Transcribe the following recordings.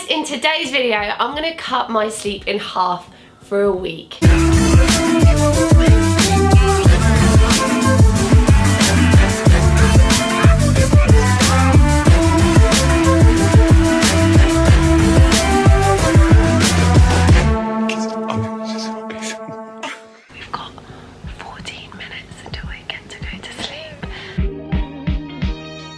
in today's video, I'm gonna cut my sleep in half for a week. We've got 14 minutes until I get to go to sleep.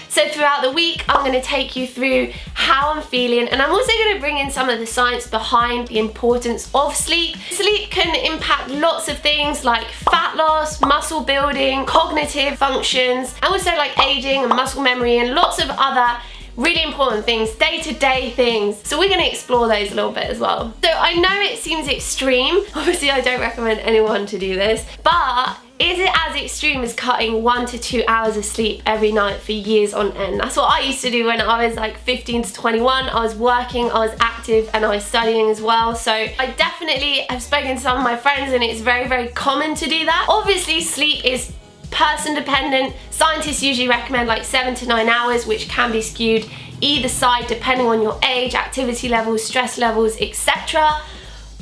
So throughout the week, I'm going to take you through how I'm feeling, and I'm also going to bring in some of the science behind the importance of sleep. Sleep can impact lots of things like fat loss, muscle building, cognitive functions, and also like aging and muscle memory and lots of other really important things, day-to-day things. So we're going to explore those a little bit as well. So I know it seems extreme. Obviously, I don't recommend anyone to do this, but is it as extreme as cutting 1 to 2 hours of sleep every night for years on end? That's what I used to do when I was like 15 to 21. I was working, I was active, and I was studying as well. So I definitely have spoken to some of my friends, and it's very, very common to do that. Obviously, sleep is person dependent. Scientists usually recommend like 7 to 9 hours, which can be skewed either side depending on your age, activity levels, stress levels, etc.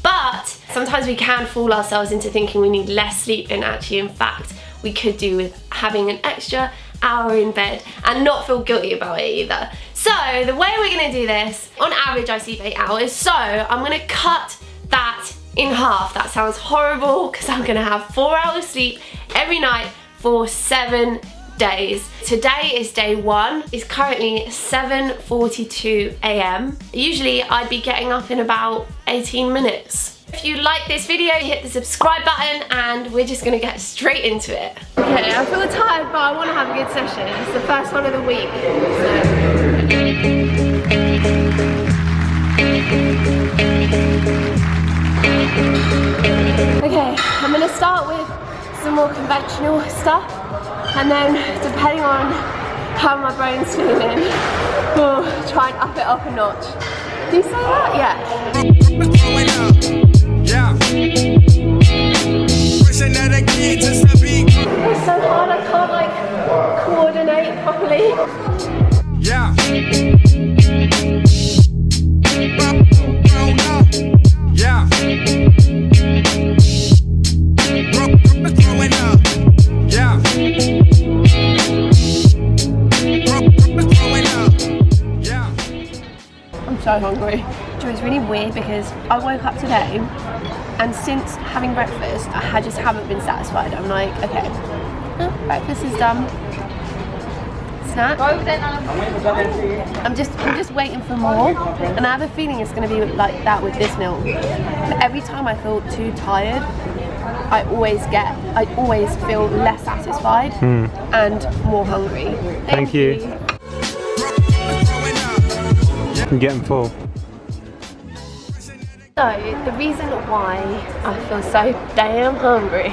But sometimes we can fool ourselves into thinking we need less sleep, and actually in fact we could do with having an extra hour in bed and not feel guilty about it either. So the way we're going to do this, on average I sleep 8 hours, so I'm going to cut that in half. That sounds horrible because I'm going to have 4 hours sleep every night for 7 days. Today is day 1. It's currently 7:42 a.m. Usually I'd be getting up in about 18 minutes. If you like this video, hit the subscribe button, and we're just gonna get straight into it. Okay, I feel tired, but I want to have a good session. It's the first one of the week. Okay, I'm gonna start with some more conventional stuff, and then depending on how my brain's feeling, we'll try and up it up a notch. Do you say that? Yeah. It's so hard, I can't like coordinate properly. Yeah. I'm so hungry. It's really weird because I woke up today, and since having breakfast I just haven't been satisfied. I'm like, okay, breakfast is done. Snack. I'm just waiting for more, and I have a feeling it's going to be like that with this meal. Every time I feel too tired, I always feel less satisfied and more hungry. Thank you. I'm getting full. So the reason why I feel so damn hungry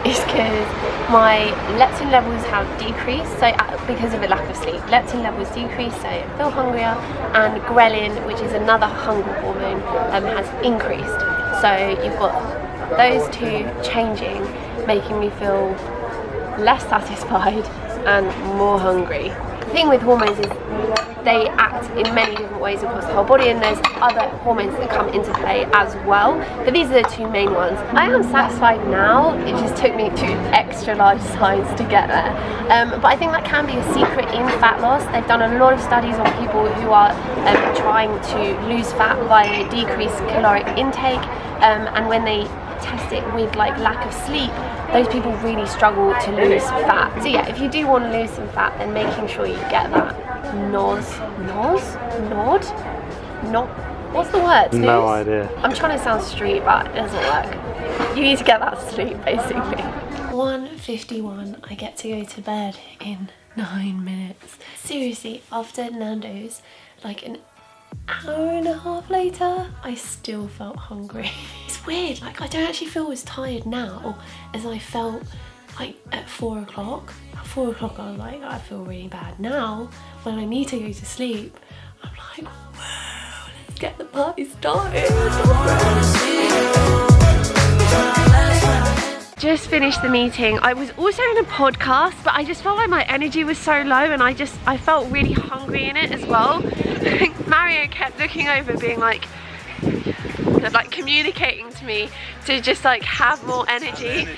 is because my leptin levels have decreased, so because of a lack of sleep. Leptin levels decrease, so I feel hungrier, and ghrelin, which is another hunger hormone, has increased. So you've got those two changing, making me feel less satisfied and more hungry. The thing with hormones is they act in many different ways across the whole body, and there's other hormones that come into play as well, but these are the two main ones. I am satisfied now. It just took me 2 extra large signs to get there, but I think that can be a secret in fat loss. They've done a lot of studies on people who are trying to lose fat via decreased caloric intake, and when they test it with like lack of sleep, those people really struggle to lose fat. So yeah, if you do want to lose some fat, then making sure you get that what's the word? No idea. I'm trying to sound street, but it doesn't work. You need to get that sleep, basically. 1:51, I get to go to bed in 9 minutes. Seriously, after Nando's, like an hour and a half later, I still felt hungry. It's weird, like I don't actually feel as tired now as I felt like at 4 o'clock. At 4 o'clock I was like, I feel really bad. Now, when I need to go to sleep, I'm like, wow, let's get the party started. just finished the meeting. I was also in a podcast, but I just felt like my energy was so low, and I felt really hungry in it as well. Mario kept looking over being like communicating to me to just like have more energy,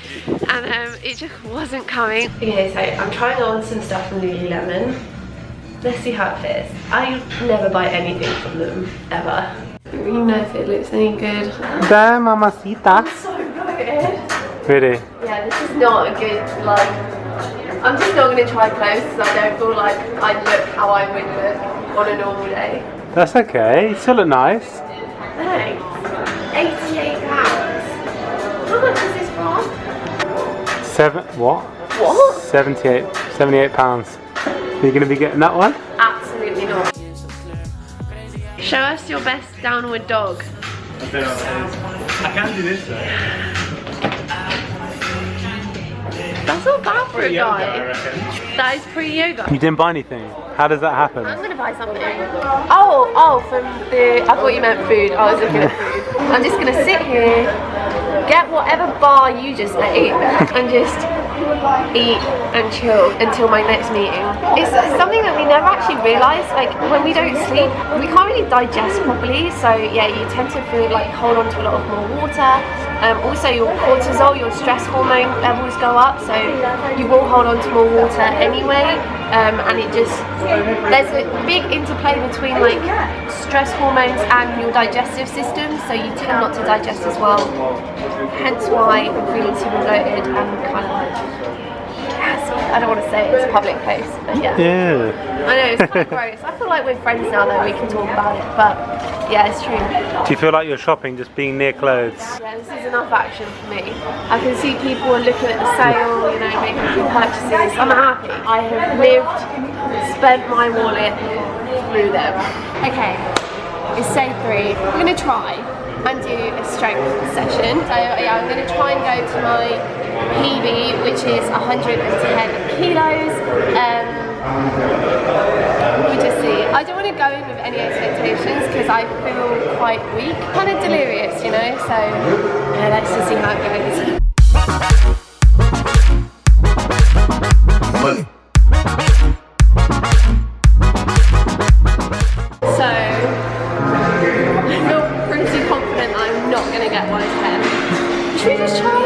and it just wasn't coming. Okay, so I'm trying on some stuff from Lululemon. Let's see how it fits. I never buy anything from them, ever. I don't really know if it looks any good. Damn, mamacita. I'm so bloated. Really? Yeah, this is not a good, like, I'm just not going to try clothes because I don't feel like I look how I would look on a normal day. That's okay, you still look nice. Thanks. £88. How much is this from? What? 78 pounds. Are you going to be getting that one? Absolutely not. Show us your best downward dog. I don't know what it is. I can do this though. That's not bad for a guy. That is pre-yoga. You didn't buy anything? How does that happen? I'm gonna buy something. Oh, from the, I thought you meant food. I was looking at food. I'm just gonna sit here, get whatever bar you just ate, and just eat and chill until my next meeting. It's something that we never actually realise, like when we don't sleep, we can't really digest properly, so yeah, you tend to feel like hold on to a lot of more water. Also your cortisol, your stress hormone levels go up, so you will hold on to more water anyway, and it just, there's a big interplay between like stress hormones and your digestive system, so you tend not to digest as well, hence why I'm feeling super bloated and kind of, I don't want to say it's a public place, but yeah. I know, it's kind of gross. I feel like we're friends now though, we can talk about it, but yeah, it's true. Do you feel like you're shopping just being near clothes? Yeah, this is enough action for me. I can see people are looking at the sale, you know, making some purchases. I'm happy. I have lived, spent my wallet through them. Okay, it's day 3. I'm going to try and do a strength session. So yeah, I'm going to try and go to my PB, which is 110 kilos. We'll just see. I don't want to go in with any expectations because I feel quite weak, kind of delirious, you know, so yeah, let's just see how it goes. So, I feel pretty confident that I'm not going to get 110. Should we just try it?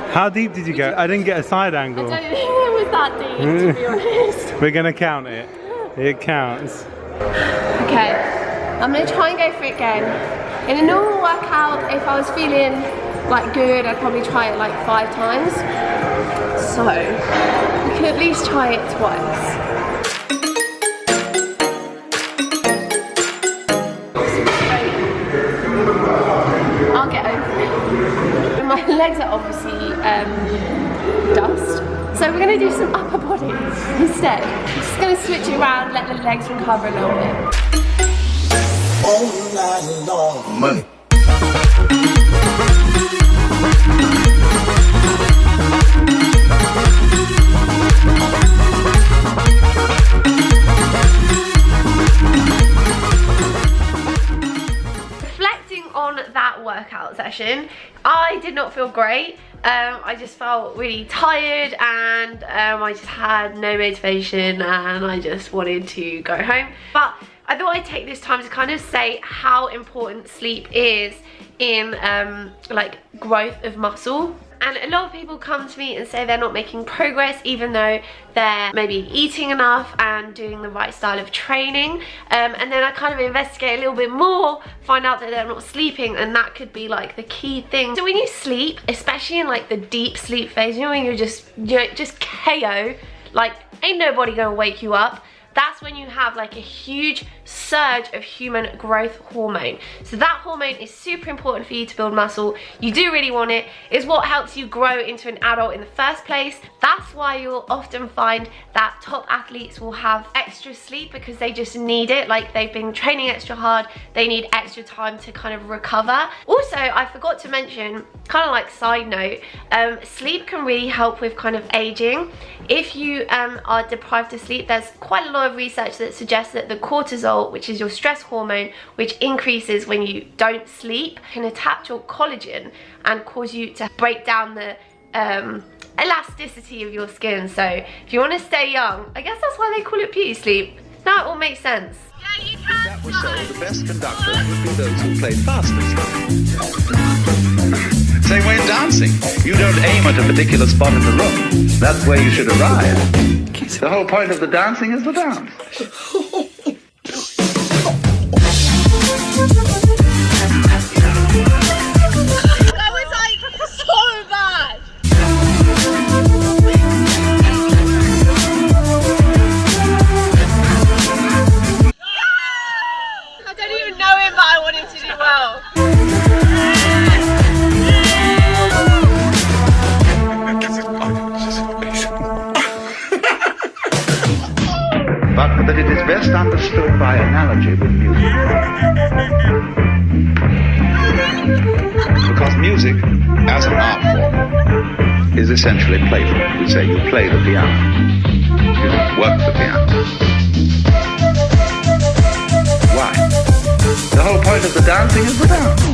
How deep did you go? I didn't get a side angle. I don't think it was that deep, to be honest. We're going to count it. It counts. Okay, I'm going to try and go for it again. In a normal workout, if I was feeling like good, I'd probably try it like 5 times. So, we can at least try it twice. I'll get over it. My legs are obviously dust. So we're going to do some upper body instead. I'm just going to switch it around, let the legs recover a little bit. All night long. Money. Reflecting on that workout session, I did not feel great. I just felt really tired, and I just had no motivation, and I just wanted to go home. But I thought I'd take this time to kind of say how important sleep is in like growth of muscle. And a lot of people come to me and say they're not making progress even though they're maybe eating enough and doing the right style of training. And then I kind of investigate a little bit more, find out that they're not sleeping, and that could be like the key thing. So when you sleep, especially in like the deep sleep phase, you know, when you're just KO, like ain't nobody gonna wake you up. That's when you have like a huge surge of human growth hormone. So that hormone is super important for you to build muscle. You do really want it. It's what helps you grow into an adult in the first place. That's why you'll often find that top athletes will have extra sleep because they just need it. Like they've been training extra hard. They need extra time to kind of recover. Also, I forgot to mention, kind of like side note, sleep can really help with kind of aging. If you are deprived of sleep, there's quite a lot lot of research that suggests that the cortisol, which is your stress hormone, which increases when you don't sleep, can attach your collagen and cause you to break down the elasticity of your skin. So if you want to stay young, I guess that's why they call it beauty sleep. Now it all makes sense. Yeah, you can. That was so, the best conductors would be those who played fastest. Same way in dancing. You don't aim at a particular spot in the room. That's where you should arrive. The whole point of the dancing is the dance. That was like so bad. I don't even know him, but I want him to do well. But that it is best understood by analogy with music. Because music, as an art form, is essentially playful. We say you play the piano. You don't work the piano. Why? The whole point of the dancing is the dance.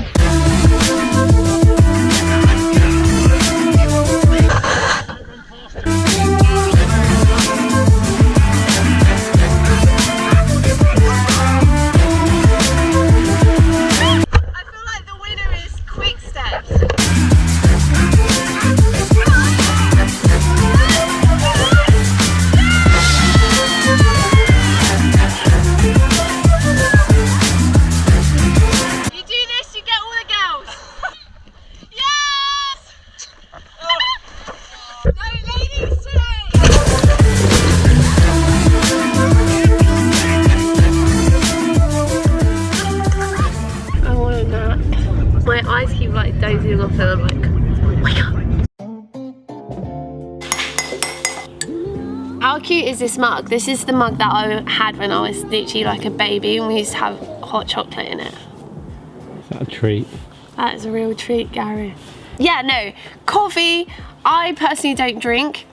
dozing off and I'm like, wake up. How cute is this mug? This is the mug that I had when I was literally like a baby and we used to have hot chocolate in it. Is that a treat? That is a real treat, Gary. Yeah, no, coffee, I personally don't drink.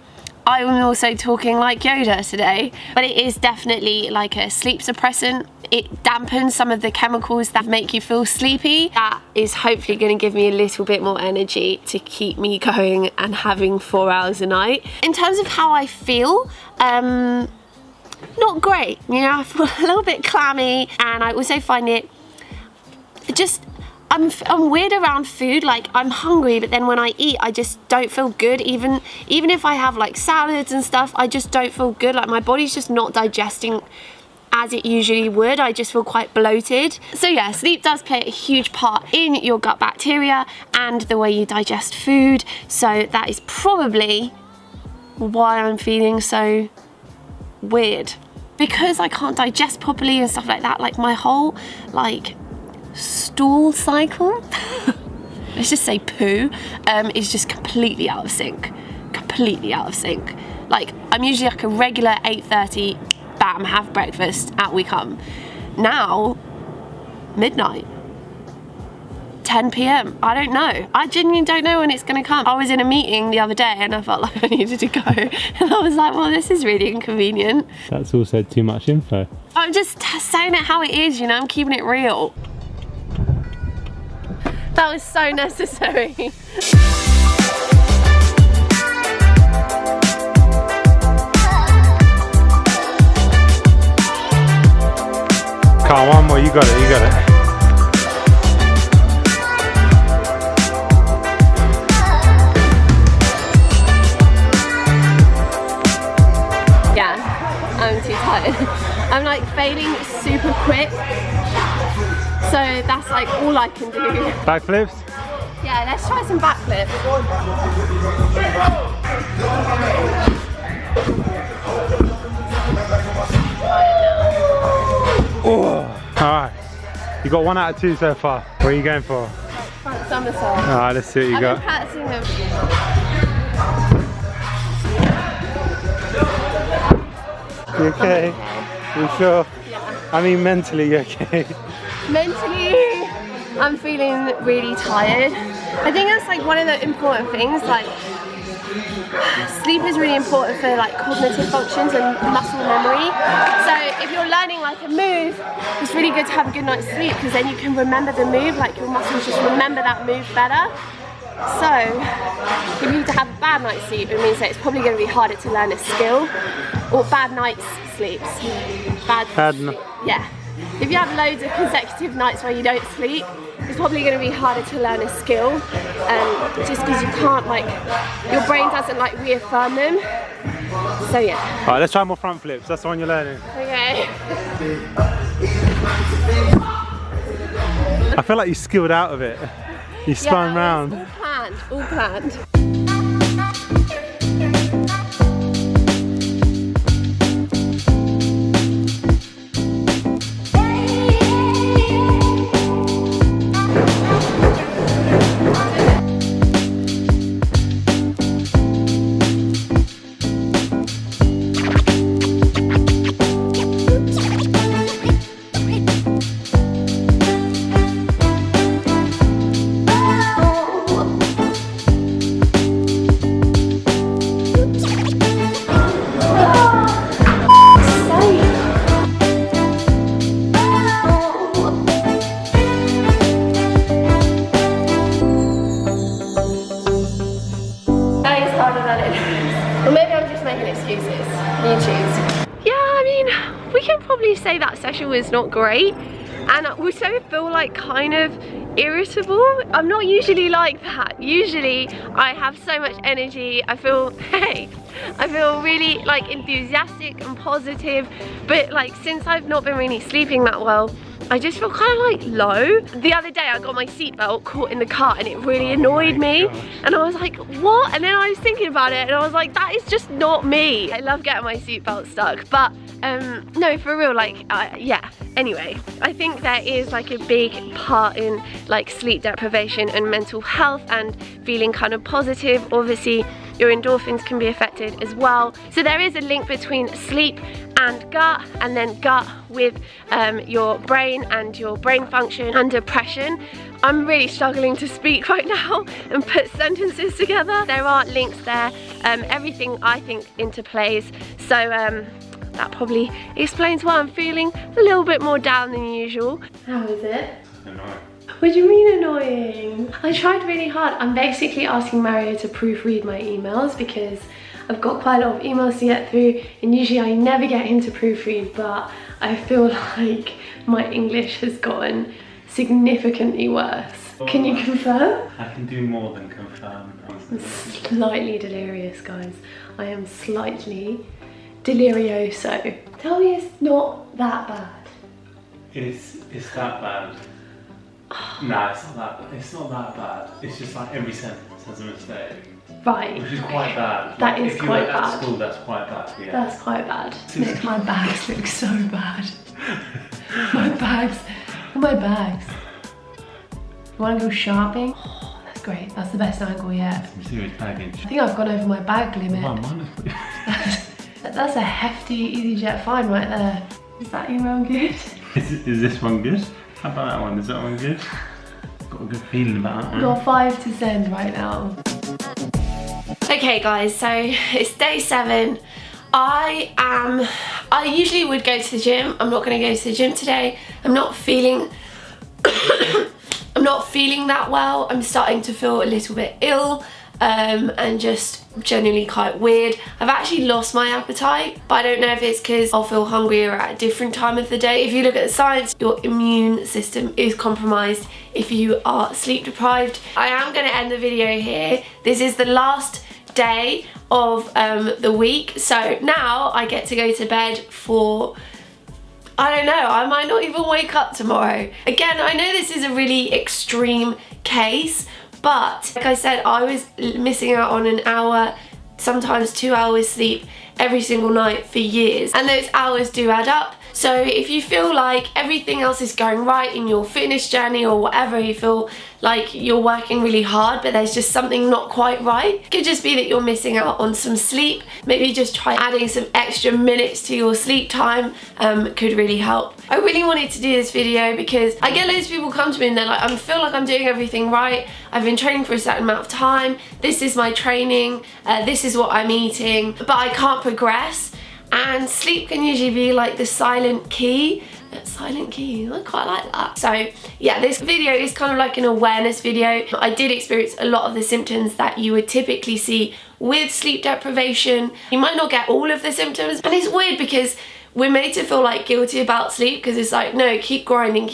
I'm also talking like Yoda today, but it is definitely like a sleep suppressant. It dampens some of the chemicals that make you feel sleepy. That is hopefully going to give me a little bit more energy to keep me going and having 4 hours a night. In terms of how I feel, not great. You know, I feel a little bit clammy, and I also find it just, I'm weird around food. Like, I'm hungry, but then when I eat, I just don't feel good. Even if I have like salads and stuff, I just don't feel good. Like, my body's just not digesting as it usually would. I just feel quite bloated. So yeah, sleep does play a huge part in your gut bacteria and the way you digest food. So that is probably why I'm feeling so weird, because I can't digest properly and stuff like that. Like, my whole like stool cycle, let's just say poo, is just completely out of sync. Completely out of sync. Like, I'm usually like a regular 8:30, bam, have breakfast, out we come. Now, midnight, 10 p.m, I don't know. I genuinely don't know when it's gonna come. I was in a meeting the other day and I felt like I needed to go. And I was like, well, this is really inconvenient. That's also too much info. I'm just saying it how it is, you know, I'm keeping it real. That was so necessary. Come on, one more, you got it, you got it. Yeah, I'm too tired. I'm like failing super quick. So that's like all I can do. Backflips? Yeah, let's try some backflips. Oh, alright. You got 1 out of 2 so far. What are you going for? Front somersault. Alright, let's see what you got. I've been practicing them. You okay? You sure? Yeah. I mean, mentally, you okay? Mentally, I'm feeling really tired. I think that's like one of the important things. Like, sleep is really important for like cognitive functions and muscle memory. So if you're learning like a move, it's really good to have a good night's sleep because then you can remember the move, like your muscles just remember that move better. So if you have a bad night's sleep, it means that it's probably going to be harder to learn a skill. Or bad night's sleeps. Yeah. If you have loads of consecutive nights where you don't sleep, it's probably going to be harder to learn a skill, just because you can't, like, your brain doesn't like reaffirm them. So yeah. Alright, let's try more front flips. That's the one you're learning. Okay. I feel like you skilled out of it. You spun round. All planned. All planned. Say that session was not great, and I also feel like kind of irritable. I'm not usually like that. Usually I have so much energy. I feel really like enthusiastic and positive, but like since I've not been really sleeping that well, I just feel kind of like low. The other day I got my seatbelt caught in the car and it really annoyed me, and I was like, what? And then I was thinking about it and I was like, that is just not me. I love getting my seatbelt stuck, but no, for real, like, yeah. Anyway, I think there is like a big part in like sleep deprivation and mental health and feeling kind of positive. Obviously, your endorphins can be affected as well. So there is a link between sleep and gut, and then gut with your brain and your brain function and depression. I'm really struggling to speak right now and put sentences together. There are links there, everything I think interplays. So that probably explains why I'm feeling a little bit more down than usual. How is it? Annoying. What do you mean annoying? I tried really hard. I'm basically asking Mario to proofread my emails because I've got quite a lot of emails to get through, and usually I never get him to proofread, but I feel like my English has gotten significantly worse. Can you confirm? I can do more than confirm. I'm slightly delirious, guys. I am slightly delirioso. Tell me it's not that bad. It's that bad. Nah, it's not that bad. It's not that bad. It's just like every sentence has a mistake. Right. Which is quite bad. That like, is quite bad. At school, that's quite bad. Yeah. That's quite bad. Nick, my bags look so bad. My bags. You want to go shopping? Oh, that's great. That's the best angle yet. Some serious baggage. I think I've gone over my bag limit. Oh, That's a hefty EasyJet fine right there. Is that email good? Is this one good? How about that one? Is that one good? Got a good feeling about that one. Got 5 to send right now. Okay guys, so it's day 7. I usually would go to the gym. I'm not gonna go to the gym today. I'm not feeling that well. I'm starting to feel a little bit ill. And just generally quite weird. I've actually lost my appetite, but I don't know if it's because I'll feel hungrier at a different time of the day. If you look at the science, your immune system is compromised if you are sleep deprived. I am going to end the video here. This is the last day of the week, so now I get to go to bed for, I don't know, I might not even wake up tomorrow. Again, I know this is a really extreme case, but like I said, I was missing out on an hour, sometimes 2 hours sleep every single night for years, and those hours do add up. So if you feel like everything else is going right in your fitness journey or whatever, you feel like you're working really hard but there's just something not quite right. It could just be that you're missing out on some sleep. Maybe just try adding some extra minutes to your sleep time, could really help. I really wanted to do this video because I get loads of people come to me and they're like, I feel like I'm doing everything right, I've been training for a certain amount of time, this is my training, this is what I'm eating, but I can't progress. And sleep can usually be like the silent key. I quite like that. So yeah, this video is kind of like an awareness video. I did experience a lot of the symptoms that you would typically see with sleep deprivation. You might not get all of the symptoms, and it's weird because we're made to feel like guilty about sleep because it's like, no, keep grinding,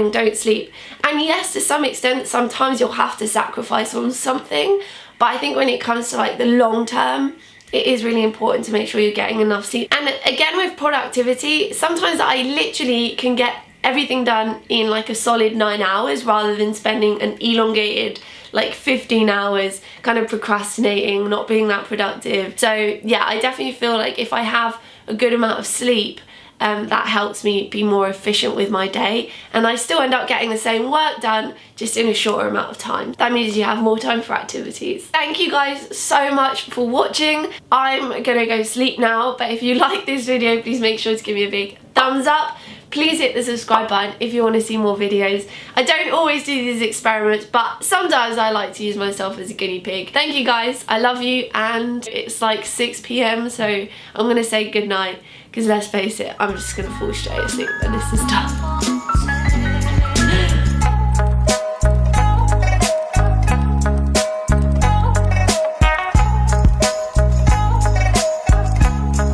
don't sleep. And yes, to some extent, sometimes you'll have to sacrifice on something, but I think when it comes to like the long term, it is really important to make sure you're getting enough sleep. And again, with productivity, sometimes I literally can get everything done in like a solid 9 hours rather than spending an elongated like 15 hours kind of procrastinating, not being that productive. So yeah, I definitely feel like if I have a good amount of sleep, that helps me be more efficient with my day, and I still end up getting the same work done just in a shorter amount of time. That means you have more time for activities. Thank you guys so much for watching. I'm gonna go sleep now, but if you like this video, please make sure to give me a big thumbs up. Please hit the subscribe button if you want to see more videos. I don't always do these experiments, but sometimes I like to use myself as a guinea pig. Thank you guys, I love you, and it's like 6 PM, so I'm gonna say goodnight, because let's face it, I'm just gonna fall straight asleep when this is done.